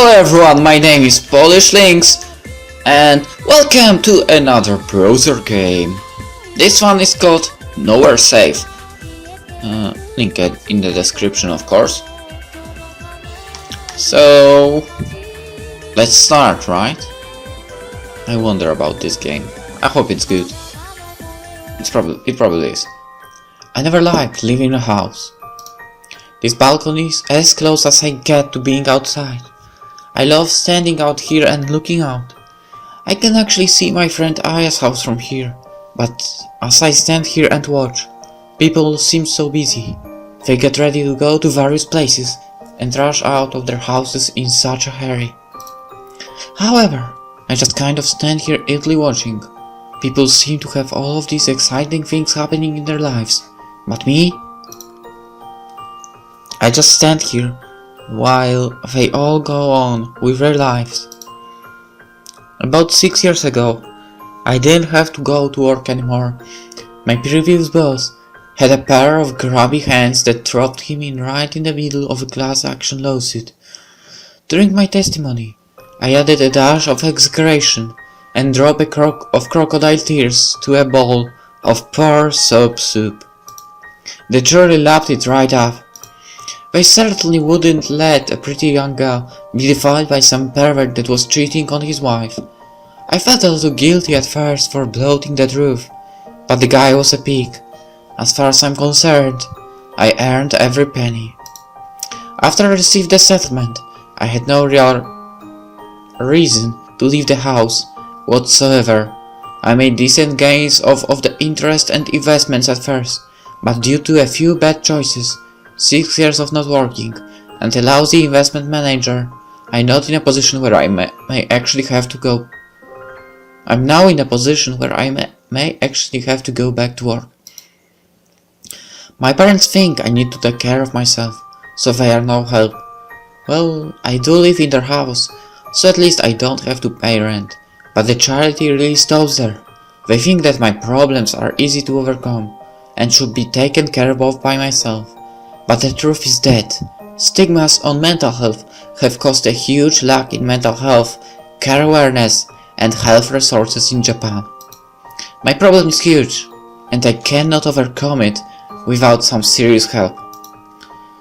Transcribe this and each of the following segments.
Hello everyone, my name is PolishLynx and welcome to another browser game. This one is called Nowhere Safe. Link it in the description, of course. So let's start, right? I wonder about this game. I hope it's good. It probably is. I never liked leaving the house. This balcony is as close as I get to being outside. I love standing out here and looking out. I can actually see my friend Aya's house from here, but as I stand here and watch, people seem so busy. They get ready to go to various places and rush out of their houses in such a hurry. However, I just kind of stand here idly watching. People seem to have all of these exciting things happening in their lives, but me? I just stand here while they all go on with their lives. About 6 years ago, I didn't have to go to work anymore. My previous boss had a pair of grubby hands that dropped him in right in the middle of a class action lawsuit. During my testimony, I added a dash of exaggeration and dropped a crock of crocodile tears to a bowl of poor soap soup. The jury lapped it right up. They certainly wouldn't let a pretty young girl be defiled by some pervert that was cheating on his wife. I felt a little guilty at first for bloating the truth, but the guy was a pig. As far as I'm concerned, I earned every penny. After I received the settlement, I had no real reason to leave the house whatsoever. I made decent gains off of the interest and investments at first, but due to a few bad choices, 6 years of not working, and a lousy investment manager, I'm not in a position where I may actually have to go. I'm now in a position where I may actually have to go back to work. My parents think I need to take care of myself, so they are no help. Well, I do live in their house, so at least I don't have to pay rent, but the charity really stops there. They think that my problems are easy to overcome, and should be taken care of by myself. But the truth is that stigmas on mental health have caused a huge lack in mental health, care awareness, and health resources in Japan. My problem is huge, and I cannot overcome it without some serious help.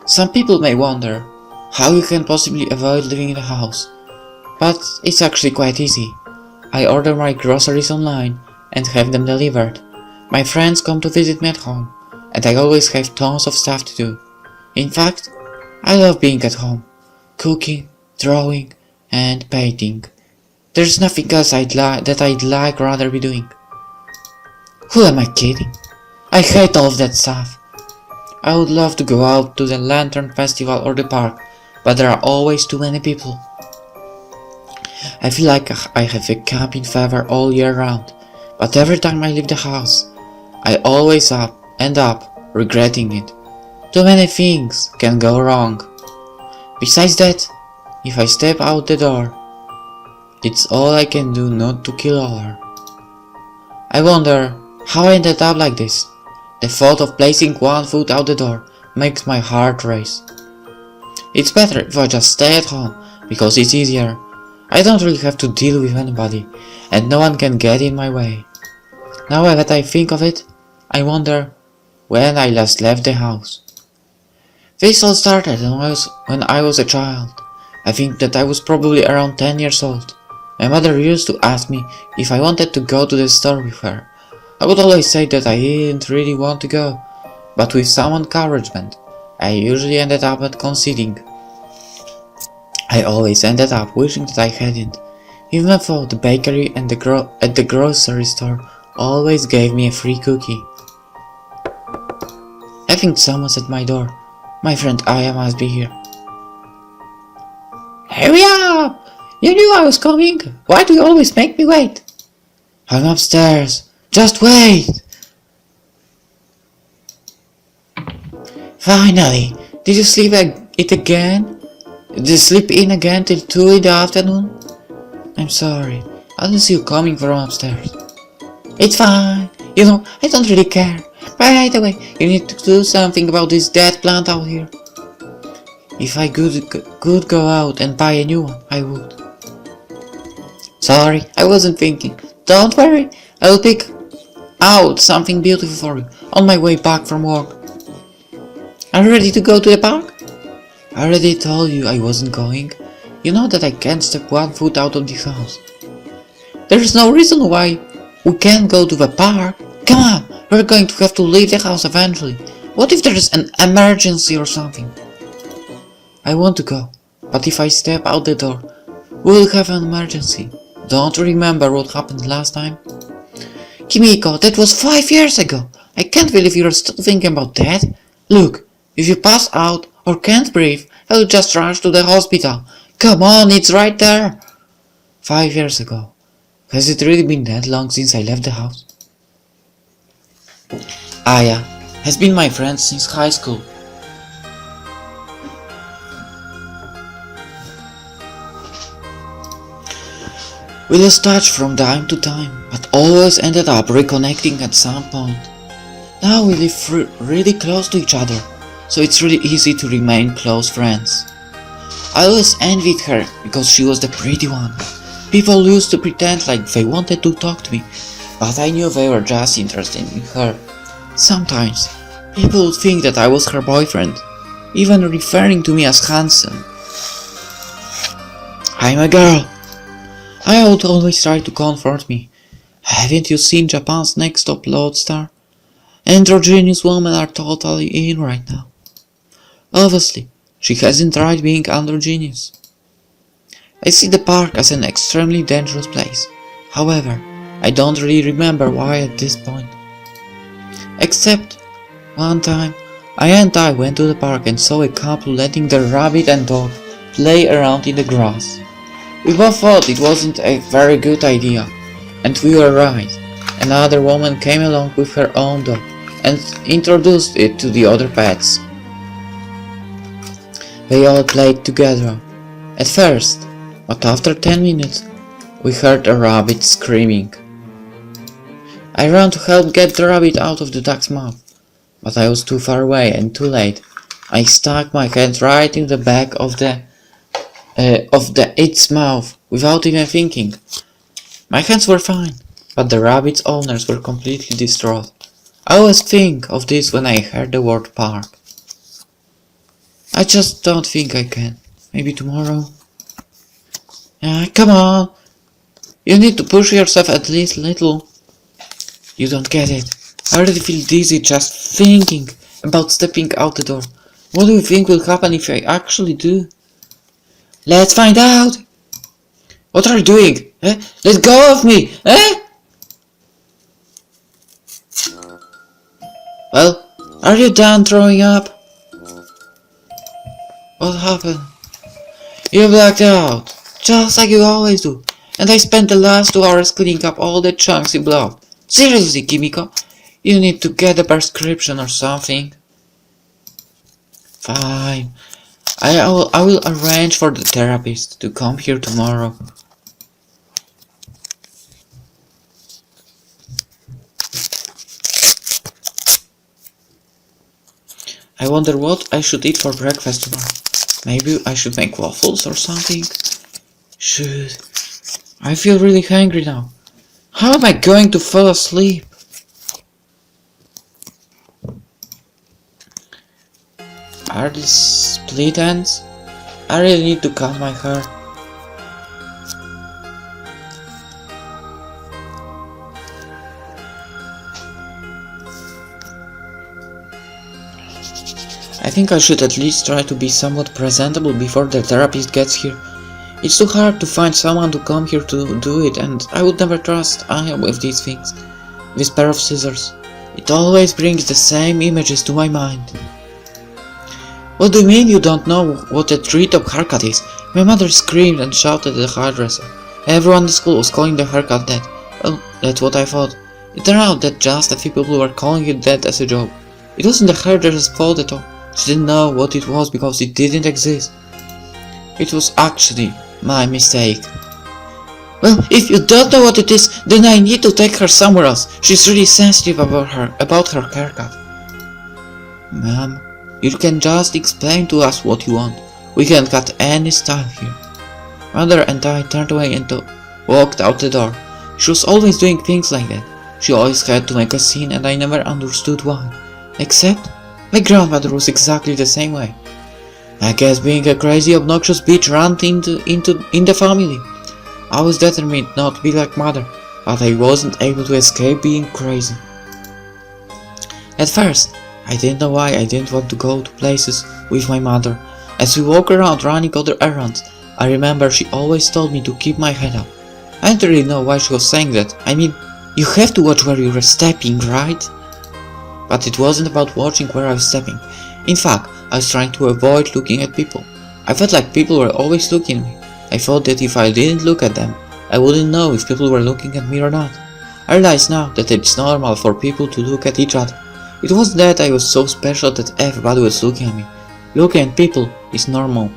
Some people may wonder how you can possibly avoid living in a house, but it's actually quite easy. I order my groceries online and have them delivered. My friends come to visit me at home, and I always have tons of stuff to do. In fact, I love being at home, cooking, drawing, and painting. There's nothing else that I'd like rather be doing. Who am I kidding? I hate all of that stuff. I would love to go out to the Lantern Festival or the park, but there are always too many people. I feel like I have a camping fever all year round, but every time I leave the house, I always end up regretting it. Too many things can go wrong. Besides that, if I step out the door, it's all I can do not to kill over. I wonder how I ended up like this. The thought of placing one foot out the door makes my heart race. It's better if I just stay at home, because it's easier. I don't really have to deal with anybody, and no one can get in my way. Now that I think of it, I wonder when I last left the house. This all started when I was a child. I think that I was probably around 10 years old. My mother used to ask me if I wanted to go to the store with her. I would always say that I didn't really want to go, but with some encouragement, I usually ended up conceding. I always ended up wishing that I hadn't, even though the bakery and at the grocery store always gave me a free cookie. I think someone's at my door. My friend Aya must be here. Hurry up! You knew I was coming. Why do you always make me wait? I'm upstairs. Just wait! Finally! Did you sleep it again? Did you sleep in again till 2 in the afternoon? I'm sorry. I didn't see you coming from upstairs. It's fine. You know, I don't really care. By the way, you need to do something about this dead plant out here. If I could go out and buy a new one, I would. Sorry, I wasn't thinking. Don't worry, I'll pick out something beautiful for you on my way back from work. Are you ready to go to the park? I already told you I wasn't going. You know that I can't step 1 foot out of this house. There's no reason why we can't go to the park. Come on, we're going to have to leave the house eventually. What if there's an emergency or something? I want to go, but if I step out the door, we'll have an emergency. Don't you remember what happened last time? Kimiko, that was 5 years ago. I can't believe you're still thinking about that. Look, if you pass out or can't breathe, I'll just rush to the hospital. Come on, it's right there. 5 years ago. Has it really been that long since I left the house? Aya has been my friend since high school. We lost touch from time to time, but always ended up reconnecting at some point. Now we live really close to each other, so it's really easy to remain close friends. I always envied her because she was the pretty one. People used to pretend like they wanted to talk to me, but I knew they were just interested in her. Sometimes, people would think that I was her boyfriend, even referring to me as handsome. I'm a girl. I would always try to comfort me. Haven't you seen Japan's next top lodestar? Androgynous women are totally in right now. Obviously, she hasn't tried being androgynous. I see the park as an extremely dangerous place. However, I don't really remember why at this point. Except, one time, I went to the park and saw a couple letting their rabbit and dog play around in the grass. We both thought it wasn't a very good idea, and we were right. Another woman came along with her own dog and introduced it to the other pets. They all played together at first, but after 10 minutes, we heard a rabbit screaming. I ran to help get the rabbit out of the dog's mouth, but I was too far away and too late. I stuck my hand right in the back of its mouth without even thinking. My hands were fine, but the rabbit's owners were completely distraught. I always think of this when I hear the word park. I just don't think I can. Maybe tomorrow. Come on! You need to push yourself at least a little. You don't get it. I already feel dizzy just thinking about stepping out the door. What do you think will happen if I actually do? Let's find out! What are you doing? Let go of me! Well, are you done throwing up? What happened? You blacked out, just like you always do, and I spent the last 2 hours cleaning up all the chunks you blew up. Seriously, Kimiko, you need to get a prescription or something. Fine. I will arrange for the therapist to come here tomorrow. I wonder what I should eat for breakfast tomorrow. Maybe I should make waffles or something? Should. I feel really hungry now. How am I going to fall asleep? Are these split ends? I really need to cut my hair. I think I should at least try to be somewhat presentable before the therapist gets here. It's too hard to find someone to come here to do it, and I would never trust Aya with these things. This pair of scissors. It always brings the same images to my mind. What do you mean you don't know what a treetop haircut is? My mother screamed and shouted at the hairdresser. Everyone in school was calling the haircut that. Well, that's what I thought. It turned out that just a few people were calling it that as a joke. It wasn't the hairdresser's fault at all. She didn't know what it was because it didn't exist. It was actually my mistake. Well, if you don't know what it is, then I need to take her somewhere else. She's really sensitive about her haircut. Ma'am, you can just explain to us what you want. We can't cut any style here. Mother and I turned away and walked out the door. She was always doing things like that. She always had to make a scene and I never understood why. Except, my grandmother was exactly the same way. I guess being a crazy, obnoxious bitch ran in the family. I was determined not to be like mother, but I wasn't able to escape being crazy. At first, I didn't know why I didn't want to go to places with my mother. As we walked around running other errands, I remember she always told me to keep my head up. I didn't really know why she was saying that. I mean, you have to watch where you're stepping, right? But it wasn't about watching where I was stepping. In fact, I was trying to avoid looking at people. I felt like people were always looking at me. I thought that if I didn't look at them, I wouldn't know if people were looking at me or not. I realize now that it's normal for people to look at each other. It wasn't that I was so special that everybody was looking at me. Looking at people is normal.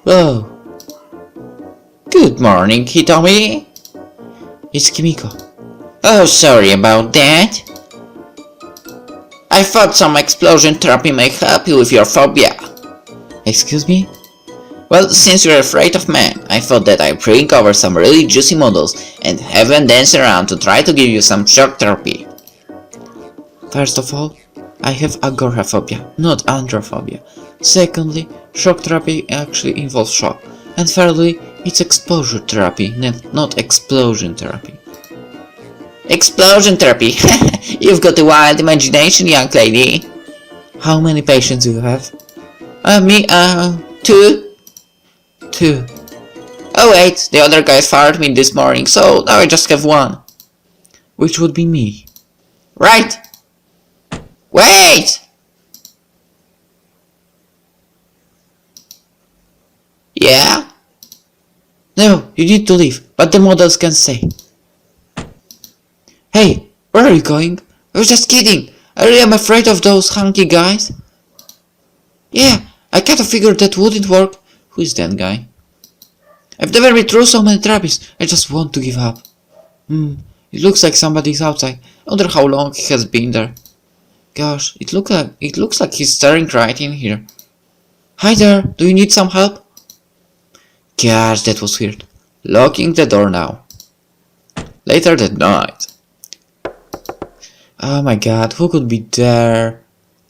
Whoa. Good morning, Hitomi. It's Kimiko. Oh, sorry about that. I thought some explosion therapy may help you with your phobia. Excuse me? Well, since you're afraid of men, I thought that I'd bring over some really juicy models and have them dance around to try to give you some shock therapy. First of all, I have agoraphobia, not androphobia. Secondly, shock therapy actually involves shock. And thirdly, it's exposure therapy, not explosion therapy. Explosion therapy! You've got a wild imagination, young lady. How many patients do you have? Two. Two. Oh wait, the other guy fired me this morning, so now I just have one. Which would be me. Right! Wait! Yeah? No, you need to leave, but the models can stay. Hey, where are you going? I was just kidding. I really am afraid of those hunky guys. Yeah, I kinda figured that wouldn't work. Who is that guy? I've never been through so many therapies. I just want to give up. It looks like somebody's outside. I wonder how long he has been there. Gosh, it looks like he's staring right in here. Hi there, do you need some help? Gosh, that was weird. Locking the door now. Later that night. Oh my god, who could be there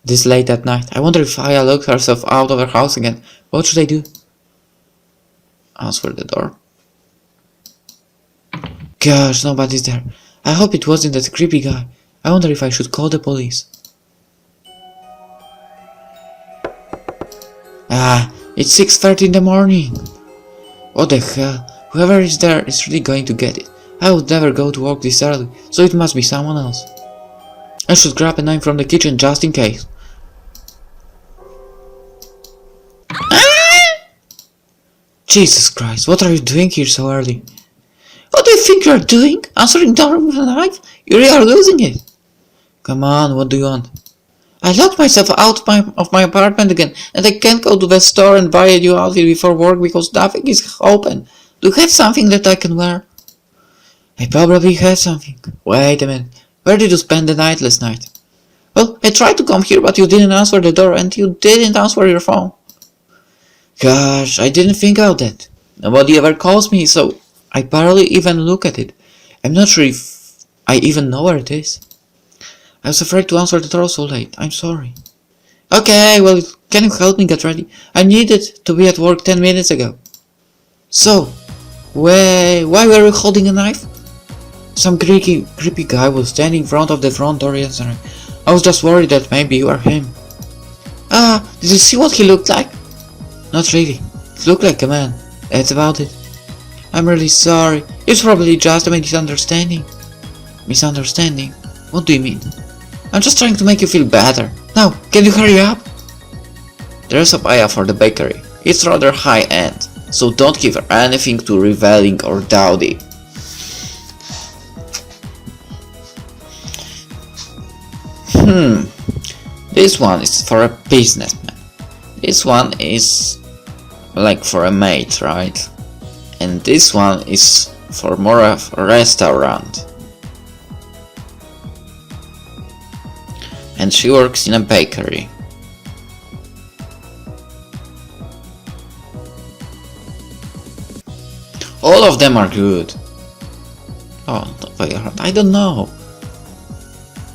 this late at night? I wonder if Aya locked herself out of her house again. What should I do? Answer the door. Gosh, nobody's there. I hope it wasn't that creepy guy. I wonder if I should call the police. It's 6:30 in the morning. What the hell? Whoever is there is really going to get it. I would never go to work this early, so it must be someone else. I should grab a knife from the kitchen just in case. Jesus Christ, what are you doing here so early? What do you think you're doing? Answering door with a knife? You really are losing it. Come on, what do you want? I locked myself out of my apartment again, and I can't go to the store and buy a new outfit before work because nothing is open. Do you have something that I can wear? I probably have something. Wait a minute. Where did you spend the night last night? Well, I tried to come here, but you didn't answer the door, and you didn't answer your phone. Gosh, I didn't think of that. Nobody ever calls me, so I barely even look at it. I'm not sure if I even know where it is. I was afraid to answer the door so late. I'm sorry. Okay, well, can you help me get ready? I needed to be at work 10 minutes ago. So, why were you holding a knife? Some creepy guy was standing in front of the front door yesterday. I was just worried that maybe you are him. Did you see what he looked like? Not really. He looked like a man. That's about it. I'm really sorry. It's probably just a misunderstanding. Misunderstanding? What do you mean? I'm just trying to make you feel better. Now, can you hurry up? There's a paya for the bakery. It's rather high-end, so don't give her anything too revealing or dowdy. This one is for a businessman. This one is like for a mate, right? And this one is for more of a restaurant. and she works in a bakery. All of them are good. Oh, they are. I don't know.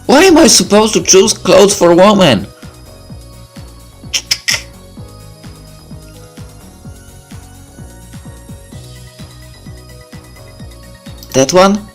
Why am I supposed to choose clothes for women? That one?